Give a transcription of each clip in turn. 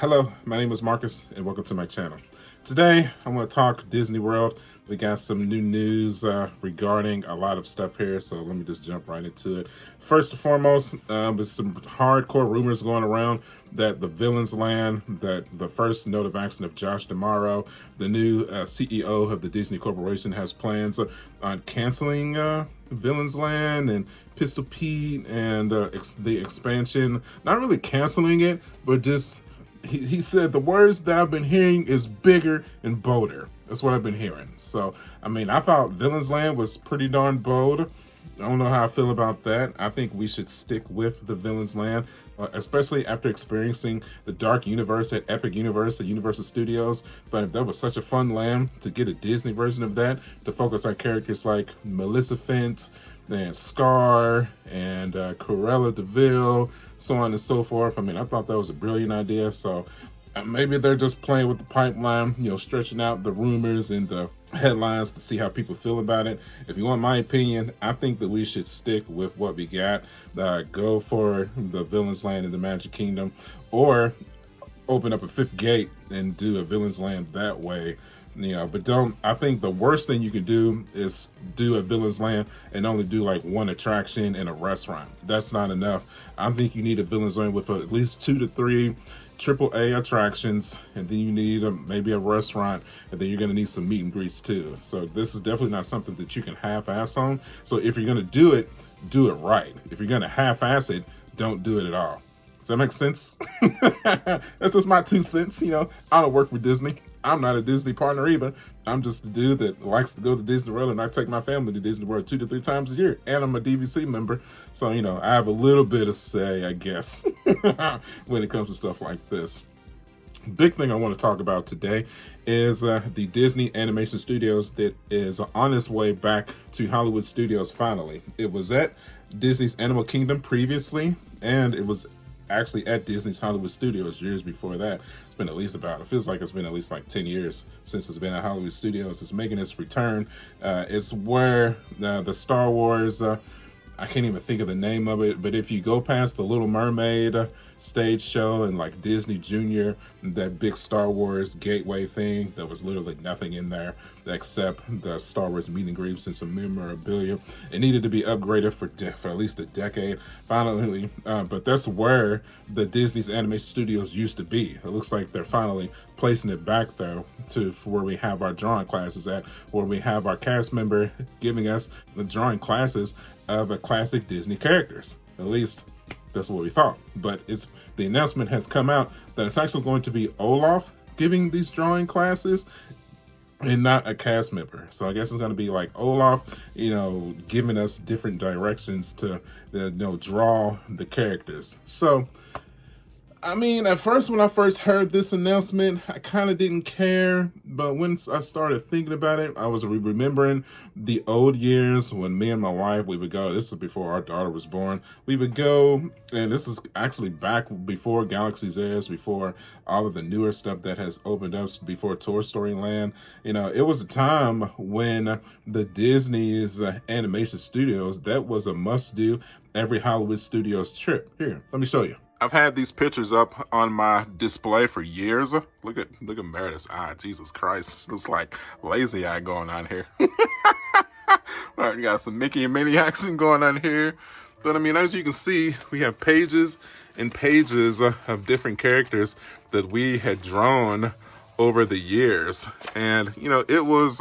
Hello, my name is Marcus, and welcome to my channel. Today, I want to talk Disney World. We got some new news regarding a lot of stuff here, so let me just jump right into it. First and foremost, there's some hardcore rumors going around that the Villains Land, that the first note of action of Josh D'Amaro, the new CEO of the Disney Corporation, has plans on canceling Villains Land and Pistol Pete and the expansion. Not really canceling it, but just he said the words that I've been hearing is bigger and bolder. That's what I've been hearing. So, I mean, I thought Villains Land was pretty darn bold. I don't know how I feel about that. I think we should stick with the Villains Land, especially after experiencing the Dark Universe at Epic Universe at Universal Studios. But that was such a fun land to get a Disney version of that, to focus on characters like Maleficent, and Scar, and Cruella de Vil, so on and so forth. I mean, I thought that was a brilliant idea. So maybe they're just playing with the pipeline, stretching out the rumors and the headlines to see how people feel about it. If you want my opinion, I think that we should stick with what we got. Go for the Villains Land in the Magic Kingdom, or open up a fifth gate and do a Villains Land that way. But I think the worst thing you could do is do a Villains Land and only do like one attraction and a restaurant. That's not enough. I think you need a Villains Land with at least 2 to 3 AAA attractions, and then you need maybe a restaurant, and then you're going to need some meet and greets too. So this is definitely not something that you can half-ass on. So if you're going to do it right. If you're going to half-ass it, don't do it at all. Does that make sense? That's just my 2 cents. I don't work for Disney. I'm not a Disney partner either. I'm just a dude that likes to go to Disney World, and I take my family to Disney World 2 to 3 times a year. And I'm a DVC member. So, I have a little bit of say, I guess, when it comes to stuff like this. Big thing I want to talk about today is the Disney Animation Studios that is on its way back to Hollywood Studios finally. It was at Disney's Animal Kingdom previously, and it was actually at Disney's Hollywood Studios years before that. It's been it feels like it's been at least like 10 years since it's been at Hollywood Studios. It's making its return. It's where the Star Wars, I can't even think of the name of it, but if you go past the Little Mermaid stage show and like Disney Junior, that big Star Wars gateway thing, there was literally nothing in there except the Star Wars meet and greets and some memorabilia. It needed to be upgraded for at least a decade finally, but that's where the Disney's Animation Studios used to be. It looks like they're finally placing it back there to where we have our drawing classes at, where we have our cast member giving us the drawing classes of classic Disney characters. At least that's what we thought. But the announcement has come out that it's actually going to be Olaf giving these drawing classes and not a cast member. So I guess it's going to be like Olaf, giving us different directions to, draw the characters. So, I mean, at first, when I first heard this announcement, I kind of didn't care. But once I started thinking about it, I was remembering the old years when me and my wife, we would go. This is before our daughter was born. We would go, and this is actually back before Galaxy's Edge, before all of the newer stuff that has opened up, before Toy Story Land. It was a time when the Disney's animation studios, that was a must-do every Hollywood Studios trip. Here, let me show you. I've had these pictures up on my display for years. Look at Meredith's eye. Jesus Christ. It's like lazy eye going on here. All right, we got some Mickey and Minnie action going on here. But I mean, as you can see, we have pages and pages of different characters that we had drawn over the years. And, it was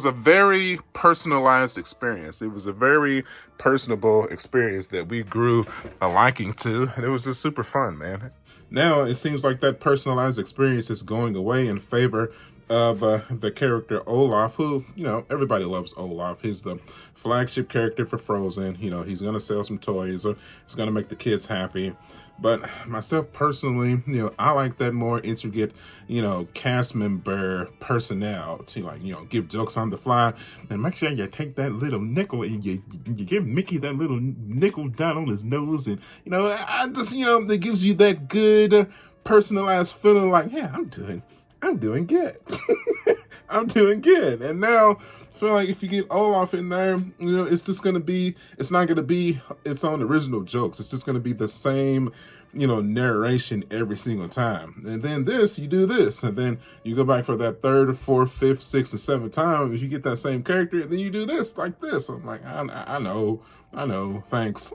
a very personalized experience. It was a very personable experience that we grew a liking to. And it was just super fun, man. Now it seems like that personalized experience is going away in favor of the character Olaf, who, everybody loves Olaf. He's the flagship character for Frozen. He's going to sell some toys. He's going to make the kids happy. But myself personally, I like that more intricate, cast member personality. Like, give jokes on the fly, and make sure you take that little nickel and you give Mickey that little nickel down on his nose. And, I just, that gives you that good personalized feeling like, yeah, I'm doing good. I'm doing good. And now I feel like if you get Olaf in there, it's just gonna be, it's not gonna be its own original jokes. It's just gonna be the same, narration every single time. And then this, you do this, and then you go back for that third, fourth, fifth, sixth, and seventh time. If you get that same character, then you do this like this. I'm like, I know, thanks.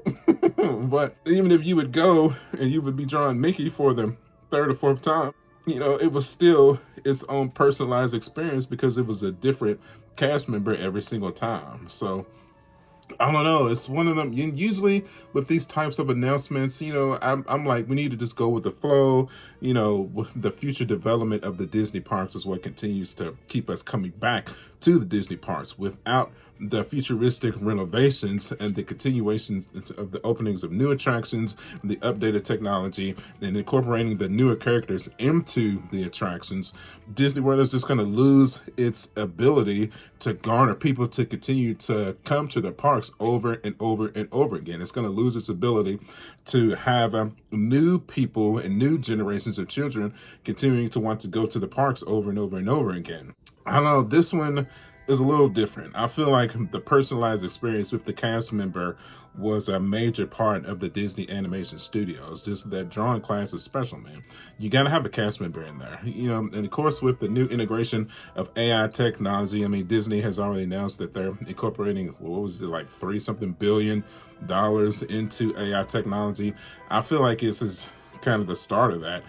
But even if you would go and you would be drawing Mickey for the third or fourth time, it was still its own personalized experience because it was a different cast member every single time. So I don't know. It's one of them. Usually with these types of announcements, I'm like, we need to just go with the flow. The future development of the Disney parks is what continues to keep us coming back to the Disney parks. Without the futuristic renovations and the continuations of the openings of new attractions, the updated technology, and incorporating the newer characters into the attractions, Disney World is just going to lose its ability to garner people to continue to come to the parks over and over and over again. It's going to lose its ability to have new people and new generations of children continuing to want to go to the parks over and over and over again. I don't know, this one is a little different. I feel like the personalized experience with the cast member was a major part of the Disney Animation Studios. Just that drawing class is special, man. You got to have a cast member in there. And of course, with the new integration of AI technology, Disney has already announced that they're incorporating, what was it, like $3-something billion into AI technology. I feel like this is kind of the start of that.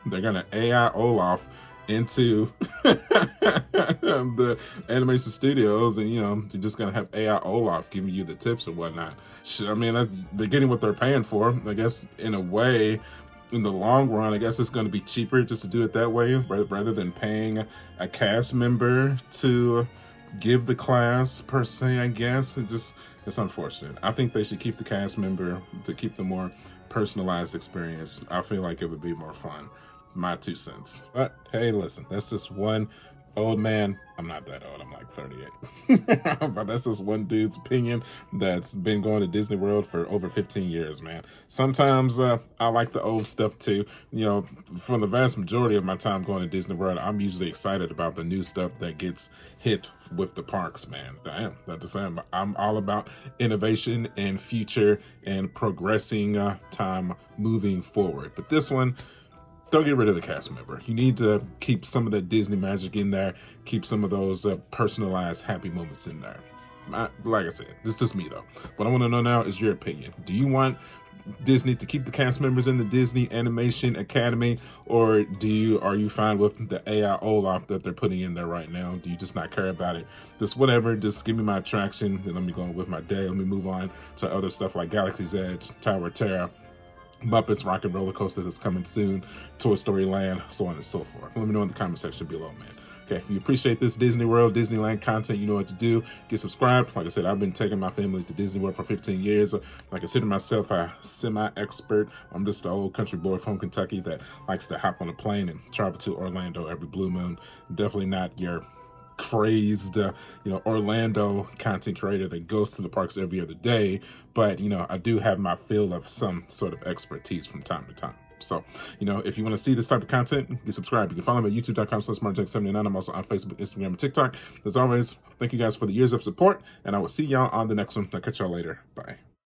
They're going to AI Olaf into the animation studios, and you're just gonna have AI Olaf giving you the tips and whatnot. They're getting what they're paying for. I guess in a way, in the long run, I guess it's going to be cheaper just to do it that way rather than paying a cast member to give the class per se. I guess it's unfortunate. I think they should keep the cast member to keep the more personalized experience. I feel like it would be more fun. My 2 cents. But hey, listen, that's just one old man. I'm not that old, I'm like 38. But that's just one dude's opinion that's been going to Disney World for over 15 years, man. Sometimes I like the old stuff too. For the vast majority of my time going to Disney World, I'm usually excited about the new stuff that gets hit with the parks, man. I am. That's the same. I'm all about innovation and future and progressing time moving forward. But this one, don't get rid of the cast member. You need to keep some of that Disney magic in there. Keep some of those personalized happy moments in there. Like I said, it's just me though. What I want to know now is your opinion. Do you want Disney to keep the cast members in the Disney Animation Academy, or are you fine with the AI Olaf that they're putting in there right now? Do you just not care about it? Just whatever, just give me my attraction, then let me go on with my day. Let me move on to other stuff like Galaxy's Edge, Tower of Terror, Muppets Rocket Roller Coaster that's coming soon, Toy Story Land, so on and so forth. Let me know in the comment section below, man. Okay, if you appreciate this Disney World, Disneyland content, you know what to do. Get subscribed. Like I said, I've been taking my family to Disney World for 15 years. I consider myself a semi-expert. I'm just an old country boy from Kentucky that likes to hop on a plane and travel to Orlando every blue moon. I'm definitely not your crazed Orlando content creator that goes to the parks every other day, but I do have my fill of some sort of expertise from time to time. So, if you want to see this type of content, get subscribed. You can follow me at youtube.com/markjack79. I'm also on Facebook, Instagram, and TikTok. As always, thank you guys for the years of support, and I will see y'all on the next one. I'll catch y'all later. Bye.